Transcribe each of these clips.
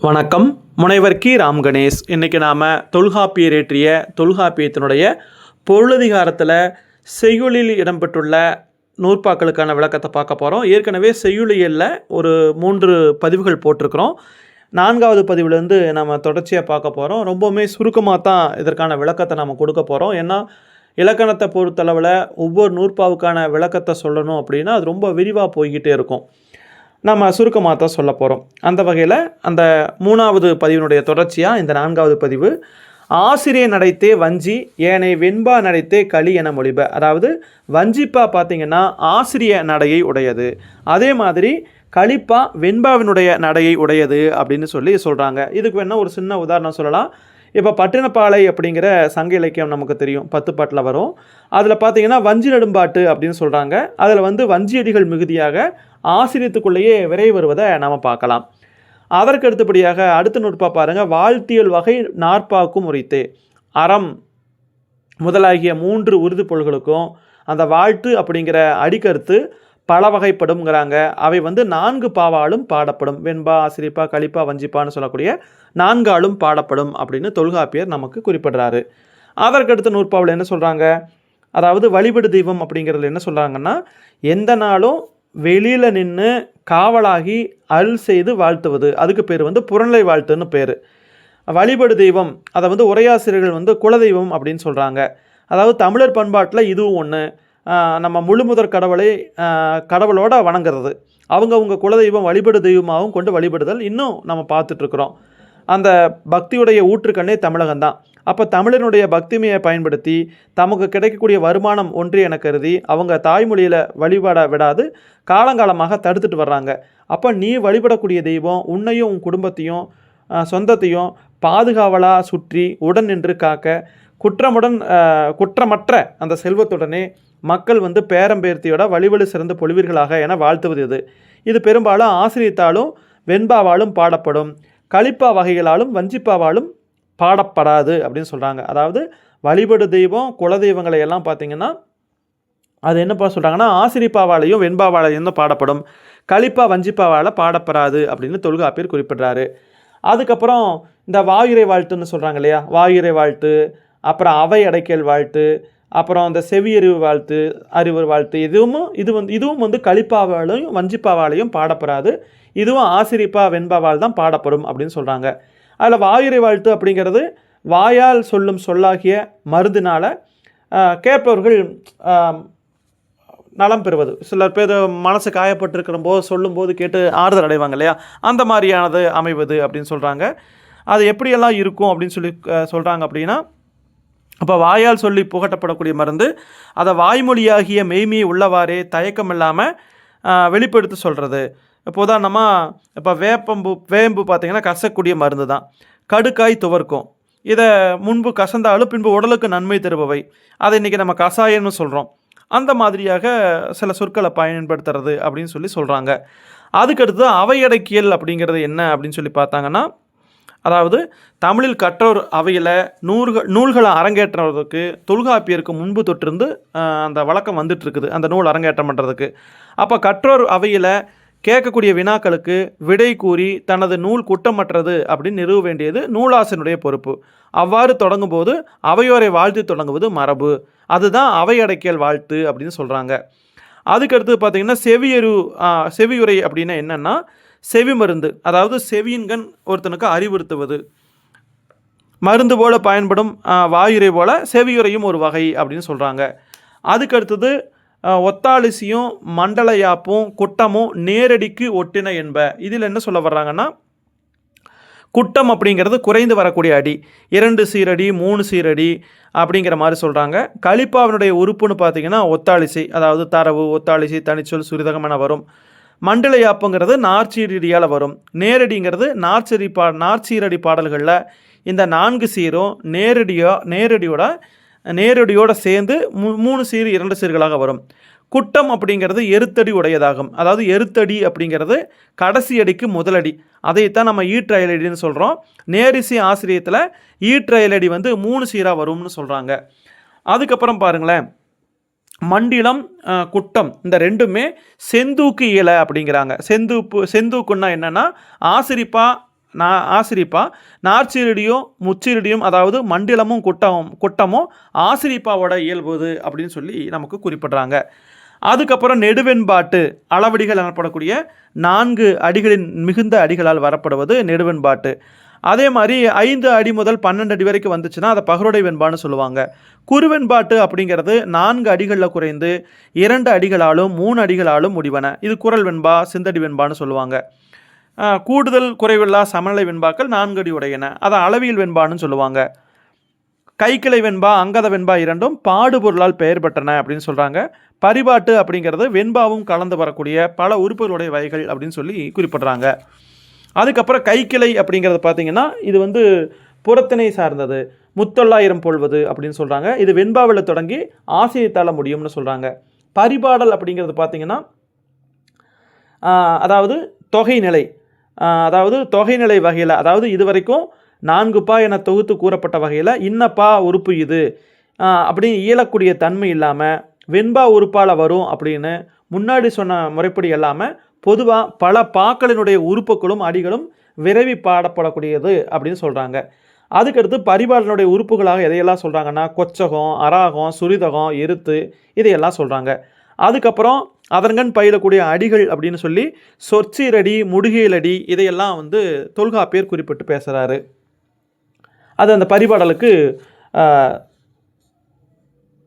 வணக்கம். முனைவர் கி ராம் கணேஷ். இன்றைக்கி நாம் தொல்காப்பியர் இயற்றிய தொல்காப்பியத்தினுடைய பொருளதிகாரத்தில் செய்யுளில் இடம்பெற்றுள்ள நூற்பாக்களுக்கான விளக்கத்தை பார்க்க போகிறோம். ஏற்கனவே செய்யுளியலில் ஒரு 3 பதிவுகள் போட்டிருக்கிறோம். 4வது பதிவுலேருந்து நம்ம தொடர்ச்சியாக பார்க்க போகிறோம். ரொம்பவுமே சுருக்கமாக தான் இதற்கான விளக்கத்தை நம்ம கொடுக்க போகிறோம். ஏன்னா இலக்கணத்தை பொறுத்தளவில் ஒவ்வொரு நூற்பாவுக்கான விளக்கத்தை சொல்லணும் அப்படின்னா அது ரொம்ப விரிவாக போய்கிட்டே இருக்கும். நம்ம சுருக்கமாக தான் சொல்ல போகிறோம். அந்த வகையில் அந்த 3வது பதிவினுடைய தொடர்ச்சியாக இந்த 4வது பதிவு ஆசிரிய நடைத்தே வஞ்சி ஏனை வெண்பா நடைத்தே களி என மொழிப. அதாவது வஞ்சிப்பா பார்த்திங்கன்னா ஆசிரிய நடையை உடையது, அதே மாதிரி களிப்பா வெண்பாவினுடைய நடையை உடையது அப்படின்னு சொல்கிறாங்க. இதுக்கு வேணால் ஒரு சின்ன உதாரணம் சொல்லலாம். இப்போ பட்டினப்பாலை அப்படிங்கிற சங்க இலக்கியம் நமக்கு தெரியும், 10 பாட்டில் வரும். அதில் பார்த்திங்கன்னா வஞ்சி நெடும்பாட்டு அப்படின்னு சொல்கிறாங்க. அதில் வஞ்சியடிகள் மிகுதியாக ஆசிரியத்துக்குள்ளேயே விரை வருவதை நாம் பார்க்கலாம். அதற்கு அடுத்தபடியாக அடுத்த நூற்பா பாருங்கள். வாழ்த்தியல் வகை நாற்பாக்கும் உரித்தே. அறம் முதலாகிய 3 உறுதி பொருள்களுக்கும் அந்த வாழ்த்து அப்படிங்கிற அடிக்கருத்து பல வகைப்படும்ங்கிறாங்க. அவை 4 பாவாலும் பாடப்படும். வெண்பா, ஆசிரிப்பா, களிப்பா, வஞ்சிப்பான்னு சொல்லக்கூடிய 4 ஆளும் பாடப்படும் அப்படின்னு தொல்காப்பியர் நமக்கு குறிப்பிடுறாரு. அதற்கடுத்த நூற்பாவில் என்ன சொல்கிறாங்க, அதாவது வழிபடு தெய்வம் அப்படிங்கிறதுல என்ன சொல்கிறாங்கன்னா, எந்த நாளும் வெளியில் நின்று காவலாகி அருள் செய்து வாழ்த்துவது, அதுக்கு பேர் புறநிலை வாழ்த்துன்னு பேர். வழிபடு தெய்வம் அதை உரையாசிரியர்கள் குலதெய்வம் அப்படின்னு சொல்கிறாங்க. அதாவது தமிழர் பண்பாட்டில் இதுவும் ஒன்று. நம்ம முழுமுதற் கடவுளை கடவுளோட வணங்குறது, அவங்க குலதெய்வம் வழிபடு தெய்வமாகவும் கொண்டு வழிபடுதல் இன்னும் நம்ம பார்த்துட்ருக்குறோம். அந்த பக்தியுடைய ஊற்றுக்கண்ணே தமிழகம்தான். அப்போ தமிழனுடைய பக்திமையை பயன்படுத்தி தமக்கு கிடைக்கக்கூடிய வருமானம் ஒன்றே என கருதி அவங்க தாய்மொழியில் வழிபட விடாது காலங்காலமாக தடுத்துட்டு வர்றாங்க. அப்போ நீ வழிபடக்கூடிய தெய்வம் உன்னையும் உன் குடும்பத்தையும் சொந்தத்தையும் பாதுகாவலாக சுற்றி உடன் நின்று காக்க குற்றமற்ற அந்த செல்வத்துடனே மக்கள் பேரம்பேர்த்தியோட வழிவழி சிறந்து பொழிவீர்களாக என வாழ்த்துவது இது பெரும்பாலும் ஆசிரியத்தாலும் வெண்பாவாலும் பாடப்படும், களிப்பா வகைகளாலும் வஞ்சிப்பாவாலும் பாடப்படாது அப்படின்னு சொல்கிறாங்க. அதாவது வழிபடு தெய்வம் குலதெய்வங்களை எல்லாம் பார்த்திங்கன்னா அது என்னப்பா சொல்கிறாங்கன்னா ஆசிரிப்பாவாலையும் வெண்பாவாலையும் தான் பாடப்படும், களிப்பா வஞ்சிப்பாவால் பாடப்படாது அப்படின்னு தொல்காப்பியர் குறிப்பிடுறாரு. அதுக்கப்புறம் இந்த வாயுரை வாழ்த்துன்னு சொல்கிறாங்க இல்லையா, வாயுரை வாழ்த்து, அப்புறம் அவை அடைக்கல் வாழ்த்து, அப்புறம் அந்த செவியறிவு வாழ்த்து, அறிவர் வாழ்த்து, இதுவும் களிப்பாவாலையும் வஞ்சிப்பாவாலையும் பாடப்படாது, இதுவும் ஆசிரிப்பா வெண்பாவால் தான் பாடப்படும் அப்படின்னு சொல்கிறாங்க. அதில் வாயுரை வாழ்த்து அப்படிங்கிறது வாயால் சொல்லும் சொல்லாகிய மருந்தினால் கேட்பவர்கள் நலம் பெறுவது. சிலர் பேர் மனசு காயப்பட்டிருக்கிற போது சொல்லும்போது கேட்டு ஆறுதல் அடைவாங்க இல்லையா, அந்த மாதிரியானது அமைவது அப்படின்னு சொல்கிறாங்க. அது எப்படியெல்லாம் இருக்கும் அப்படின்னு சொல்கிறாங்க அப்படின்னா, அப்போ வாயால் சொல்லி புகட்டப்படக்கூடிய மருந்து அதை வாய்மொழியாகிய மெய்மையை உள்ளவாறே தயக்கம் இல்லாமல் வெளிப்படுத்தி சொல்கிறது. இப்போ உதாரணமாக இப்போ வேம்பு பார்த்திங்கன்னா கசக்கூடிய மருந்து தான். கடுக்காய் துவர்க்கும், இதை முன்பு கசந்தாலும் பின்பு உடலுக்கு நன்மை தருபவை, அதை இன்றைக்கி நம்ம கசாயம்னு சொல்கிறோம். அந்த மாதிரியாக சில சொற்களை பயன்படுத்துறது அப்படின்னு சொல்கிறாங்க. அதுக்கடுத்து அவையடக்கியல் அப்படிங்கிறது என்ன அப்படின்னு பார்த்தாங்கன்னா, அதாவது தமிழில் கற்றோர் அவையில் நூல்களை அரங்கேற்றுறதுக்கு தொல்காப்பியருக்கு முன்பு தொட்டிருந்து அந்த வழக்கம் வந்துட்டுருக்குது, அந்த நூல் அரங்கேற்றம் பண்ணுறதுக்கு. அப்போ கற்றோர் அவையில் கேட்கக்கூடிய வினாக்களுக்கு விடை கூறி தனது நூல் குற்றமற்றது அப்படின்னு நிறுவ வேண்டியது நூலாசிரியனுடைய பொறுப்பு. அவ்வாறு தொடங்கும்போது அவையோரை வாழ்த்து தொடங்குவது மரபு, அதுதான் அவையடக்கியல் வாழ்த்து அப்படின்னு சொல்கிறாங்க. அதுக்கடுத்து பார்த்திங்கன்னா செவியுரை அப்படின்னா என்னென்னா செவி மருந்து, அதாவது செவியின்கண் ஒருத்தனுக்கு அறிவுறுத்துவது. மருந்து போல பயன்படும் வாயுரை போல செவியுரையும் ஒரு வகை அப்படின்னு சொல்கிறாங்க. அதுக்கடுத்தது ஒத்தாளிசியும் மண்டலயாப்பும் குட்டமும் நேரடிக்கு ஒட்டின என்ப. இதில் என்ன சொல்ல வர்றாங்கன்னா, குட்டம் அப்படிங்கிறது குறைந்து வரக்கூடிய அடி, 2 சீரடி 3 சீரடி அப்படிங்கிற மாதிரி சொல்கிறாங்க. களிப்பாவினுடைய உறுப்புன்னு பார்த்திங்கன்னா ஒத்தாளிசை, அதாவது தரவு, ஒத்தாளிசை, தனிச்சொல், சுரிதகம் என வரும். மண்டலயாப்புங்கிறது நாற்சீரடியால் வரும். நேரடிங்கிறது நாற்சீரடி பாடல்களில் இந்த 4 சீரும் நேரடியோட சேர்ந்து 3 சீர் 2 சீர்களாக வரும். குட்டம் அப்படிங்கிறது எருத்தடி உடையதாகும். அதாவது எருத்தடி அப்படிங்கிறது கடைசி அடிக்கு முதலடி, அதைத்தான் நம்ம ஈற்றயலடின்னு சொல்கிறோம். நேரிசை ஆசிரியத்தில் ஈற்றயலடி 3 சீராக வரும்னு சொல்கிறாங்க. அதுக்கப்புறம் பாருங்களேன், மண்டிலம் குட்டம் இந்த ரெண்டுமே செந்தூக்கு இயலை அப்படிங்கிறாங்க. செந்தூக்குன்னா என்னென்னா ஆசிரிப்பா ஆசிரிப்பா, நாற்சீருடியும் முச்சீருடியும் அதாவது மண்டிலமும் குட்டமும் ஆசிரிப்பாவோட இயல்புது அப்படின்னு சொல்லி நமக்கு குறிப்பிட்றாங்க. அதுக்கப்புறம் நெடுவெண்பாட்டு அளவடிகள் எனப்படக்கூடிய 4 அடிகளின் மிகுந்த அடிகளால் வரப்படுவது நெடுவெண்பாட்டு. அதே மாதிரி 5 அடி முதல் 12 அடி வரைக்கும் வந்துச்சுன்னா அதை பகருடை வெண்பான்னு சொல்லுவாங்க. குறுவெண்பாட்டு அப்படிங்கிறது 4 அடிகளில் குறைந்து 2 அடிகளாலும் 3 அடிகளாலும் முடிவன. இது குறள் வெண்பா, சிந்தடி வெண்பான்னு சொல்லுவாங்க. கூடுதல் குறைவில்லா சமநிலை வெண்பாக்கள் 4 அடி உடையன, அதை அளவியல் வெண்பான்னு சொல்லுவாங்க. கைக்கிளை வெண்பா, அங்கத வெண்பா இரண்டும் பாடுபொருளால் பெயர் பெற்றன அப்படின்னு சொல்கிறாங்க. பரிபாட்டு அப்படிங்கிறது வெண்பாவும் கலந்து வரக்கூடிய பல உறுப்புகளுடைய வகைகள் அப்படின்னு சொல்லி குறிப்பிட்றாங்க. அதுக்கப்புறம் கைக்கிளை அப்படிங்கிறது பார்த்திங்கன்னா இது வந்து புறத்திணை சார்ந்தது, முத்தொள்ளாயிரம் போல்வது அப்படின்னு சொல்கிறாங்க. இது வெண்பாவில் தொடங்கி ஆசிரியத்தால் முடியும்னு சொல்கிறாங்க. பரிபாடல் அப்படிங்கிறது பார்த்திங்கன்னா அதாவது தொகைநிலை, அதாவது தொகைநிலை வகையில், அதாவது இது வரைக்கும் 4 பா என தொகுத்து கூறப்பட்ட வகையில் இன்னப்பா உறுப்பு இது அப்படின்னு இயலக்கூடிய தன்மை இல்லாமல் வெண்பா உறுப்பால் வரும் அப்படின்னு முன்னாடி சொன்ன முறைப்படி இல்லாமல் பொதுவாக பல பாக்களினுடைய உறுப்புகளும் அடிகளும் விரைவி பாடப்படக்கூடியது அப்படின்னு சொல்கிறாங்க. அதுக்கடுத்து பரிபாடலுடைய உறுப்புகளாக எதையெல்லாம் சொல்கிறாங்கன்னா கொச்சகம், அராகம், சுரிதகம், எருத்து இதையெல்லாம் சொல்கிறாங்க. அதுக்கப்புறம் அதன்கண் பயிலக்கூடிய அடிகள் அப்படின்னு சொல்லி சொற்சீரடி, முடுகியலடி இதையெல்லாம் வந்து தொல்காப்பியர் குறிப்பிட்டு பேசுகிறாரு. அது அந்த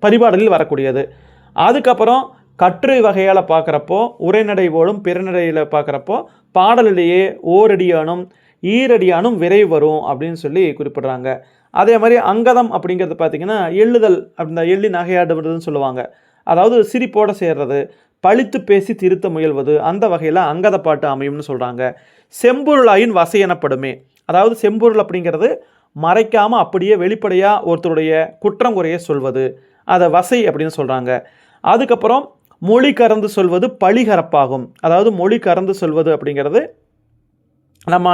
பரிபாடலில் வரக்கூடியது. அதுக்கப்புறம் கட்டுரை வகையால் பார்க்குறப்போ உரைநடை போலும் பிறநடையில் பார்க்குறப்போ பாடலிலேயே ஓரடியானும் ஈரடியானும் விரைவு வரும் அப்படின்னு சொல்லி குறிப்பிட்றாங்க. அதே மாதிரி அங்கதம் அப்படிங்கிறது பார்த்திங்கன்னா எள்ளுதல், அந்த எள்ளி நகையாடுவதுன்னு சொல்லுவாங்க. அதாவது சிரிப்போடு சேர்றது, பழித்து பேசி திருத்த முயல்வது, அந்த வகையில் அங்கத பாட்டு அமையும்னு சொல்கிறாங்க. செம்பொருளாயின் வசை எனப்படுமே, அதாவது செம்பொருள் அப்படிங்கிறது மறைக்காமல் அப்படியே வெளிப்படையாக ஒருத்தருடைய குற்றம் குறைய சொல்வது, அதை வசை அப்படின்னு சொல்கிறாங்க. அதுக்கப்புறம் மொழி கறந்து சொல்வது பழிகரப்பாகும், அதாவது மொழி கறந்து சொல்வது அப்படிங்கிறது நம்ம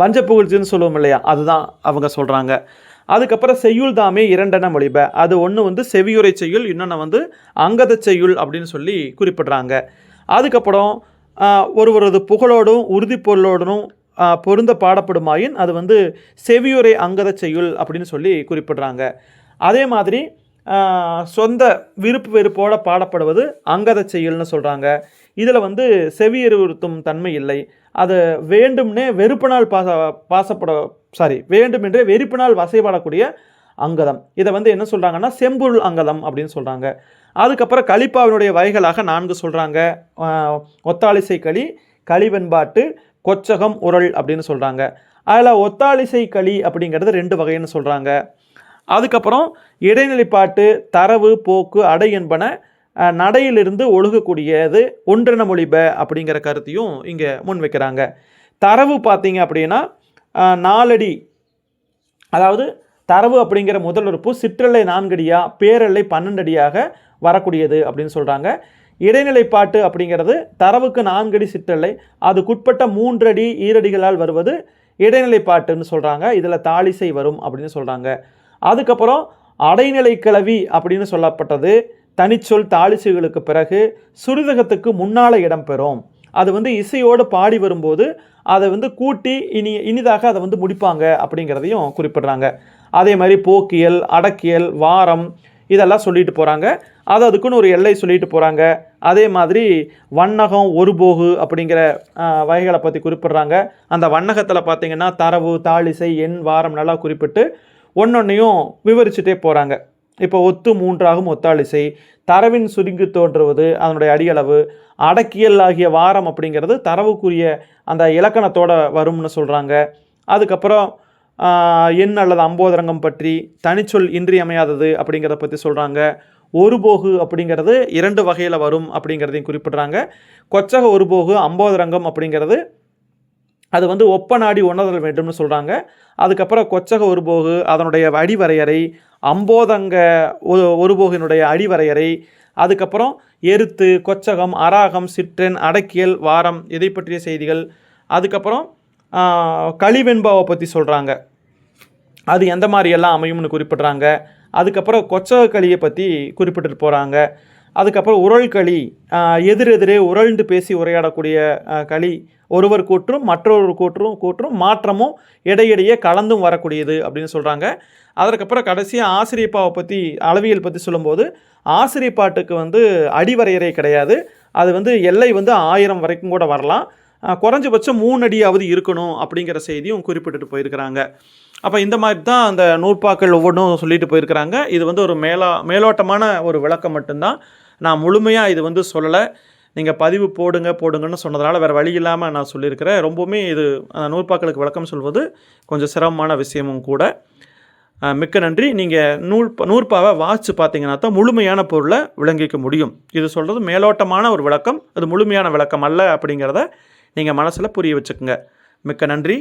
வஞ்ச புகழ்ச்சின்னு சொல்லுவோம் இல்லையா, அதுதான் அவங்க சொல்கிறாங்க. அதுக்கப்புறம் செய்யுள் தாமே 2 மொழிப, அது ஒன்று வந்து செவியுரை செய்யுள், இன்னொன்று வந்து அங்கத செய்யுள் அப்படின்னு சொல்லி குறிப்பிட்றாங்க. அதுக்கப்புறம் ஒருவரது புகழோடும் உறுதிப்பொருளோடும் பொருந்த பாடப்படுமாயின் அது வந்து செவியுரை அங்கத செய்யுள் அப்படின்னு சொல்லி குறிப்பிட்றாங்க. அதே மாதிரி சொந்த விருப்பு வெறுப்போடு பாடப்படுவது அங்கத செய்யுள்னு சொல்கிறாங்க. இதில் வந்து செவியறிவுறுத்தும் தன்மை இல்லை, அது வேண்டும்னே வெறுப்பினால் வேண்டுமென்றே வெறுப்பினால் வசைபாடக்கூடிய அங்கதம். இதை வந்து என்ன சொல்கிறாங்கன்னா செம்பொருள் அங்கதம் அப்படின்னு சொல்கிறாங்க. அதுக்கப்புறம் கலிப்பாவினுடைய வகைகளாக 4 சொல்கிறாங்க. ஒத்தாளிசை களி, களிவெண்பாட்டு, கொச்சகம், உரல் அப்படின்னு சொல்கிறாங்க. அதில் ஒத்தாளிசை களி அப்படிங்கிறது 2 வகைன்னு சொல்கிறாங்க. அதுக்கப்புறம் இடைநிலைப்பாட்டு, தரவு, போக்கு, அடை என்பன நடையிலிருந்து ஒழுகக்கூடியது ஒன்றென மொழிப அப்படிங்கிற கருத்தையும் இங்கே முன்வைக்கிறாங்க. தரவு பார்த்தீங்க அப்படின்னா 4 அடி, அதாவது தரவு அப்படிங்கிற முதல் உறுப்பு சிற்றெல்லை 4 அடியாக, பேரெல்லை 12 அடியாக வரக்கூடியது அப்படின்னு சொல்கிறாங்க. இடைநிலைப்பாட்டு அப்படிங்கிறது தரவுக்கு 4 அடி சிற்றெல்லை, அதுக்குட்பட்ட 3 அடி ஈரடிகளால் வருவது இடைநிலைப்பாட்டுன்னு சொல்கிறாங்க. இதில் தாளிசை வரும் அப்படின்னு சொல்கிறாங்க. அதுக்கப்புறம் அடைநிலை கிளவி அப்படின்னு சொல்லப்பட்டது தனிச்சொல் தாளிசைகளுக்கு பிறகு சுருதகத்துக்கு முன்னால் இடம்பெறும். அது வந்து இசையோடு பாடி வரும்போது அதை வந்து கூட்டி இனிதாக அதை வந்து முடிப்பாங்க அப்படிங்கிறதையும் குறிப்பிட்றாங்க. அதே மாதிரி போக்கியல், அடக்கியல், வாரம் இதெல்லாம் சொல்லிட்டு போகிறாங்க. அதுக்குன்னு ஒரு எல்லை சொல்லிட்டு போகிறாங்க. அதே மாதிரி வண்ணகம், ஒருபோகு அப்படிங்கிற வகைகளை பற்றி குறிப்பிட்றாங்க. அந்த வண்ணகத்தில் பார்த்திங்கன்னா தரவு, தாளிசை, எண், வாரம் நல்லா குறிப்பிட்டு ஒன்னொன்னையும் விவரிச்சுட்டே போகிறாங்க. இப்போ ஒத்து 3 ஆகும் ஒத்தாளிசை, தரவின் சுருங்கி தோன்றுவது அதனுடைய அடியளவு, அடக்கியல் ஆகிய வாரம் அப்படிங்கிறது தரவுக்குரிய அந்த இலக்கணத்தோடு வரும்னு சொல்கிறாங்க. அதுக்கப்புறம் எண் அல்லது அம்போதரங்கம் பற்றி, தனிச்சொல் இன்றியமையாதது அப்படிங்கிறத பற்றி சொல்கிறாங்க. ஒருபோகு அப்படிங்கிறது 2 வகையில் வரும் அப்படிங்கிறதையும் குறிப்பிட்றாங்க. கொச்சக ஒருபோகு, அம்போதரங்கம் அப்படிங்கிறது அது வந்து ஒப்ப நாடி உணர்தல் வேண்டும்னு சொல்கிறாங்க. அதுக்கப்புறம் கொச்சக ஒருபோகு அதனுடைய அடிவரையறை, அம்போதங்க ஒருபோகினுடைய அடிவரையறை, அதுக்கப்புறம் எருத்து, கொச்சகம், அராகம், சிற்றெண், அடக்கியல், வாரம் இதை பற்றிய செய்திகள். அதுக்கப்புறம் களிவெண்பாவை பற்றி சொல்கிறாங்க, அது எந்த மாதிரியெல்லாம் அமையும்னு குறிப்பிட்றாங்க. அதுக்கப்புறம் கொச்சக களியை பற்றி குறிப்பிட்டு போகிறாங்க. அதுக்கப்புறம் உரல் களி, எதிரெதிரே உரழ்ந்து பேசி உரையாடக்கூடிய களி ஒருவர் கூற்றும் மற்றொரு கூற்றும் மாற்றமும் இடையிடையே கலந்தும் வரக்கூடியது அப்படின்னு சொல்கிறாங்க. அதற்கப்புறம் கடைசியாக ஆசிரியப்பாவை பற்றி அளவியல் பற்றி சொல்லும்போது ஆசிரியப்பாட்டுக்கு வந்து அடிவரையறை கிடையாது. அது வந்து எல்லை வந்து 1000 வரைக்கும் கூட வரலாம். குறைஞ்சபட்சம் 3 அடியாவது இருக்கணும் அப்படிங்கிற செய்தியும் குறிப்பிட்டுட்டு போயிருக்கிறாங்க. அப்போ இந்த மாதிரி தான் அந்த நூற்பாக்கள் ஒவ்வொன்றும் சொல்லிட்டு போயிருக்கிறாங்க. இது வந்து ஒரு மேலோட்டமான ஒரு விளக்கம் மட்டும்தான். நான் முழுமையாக இது வந்து சொல்லலை. நீங்கள் பதிவு போடுங்கன்னு சொன்னதுனால வேறு வழி இல்லாமல் நான் சொல்லியிருக்கிறேன். ரொம்பவுமே இது நூற்பாக்களுக்கு விளக்கம் சொல்வது கொஞ்சம் சிரமமான விஷயமும் கூட. மிக்க நன்றி. நீங்கள் நூற்பாவை வாசித்து பார்த்தீங்கன்னா தான் முழுமையான பொருளை விளங்கிக்க முடியும். இது சொல்கிறது மேலோட்டமான ஒரு விளக்கம், அது முழுமையான விளக்கம் அல்ல அப்படிங்கிறத நீங்கள் மனசில் புரிய வச்சுக்கோங்க. மிக்க நன்றி.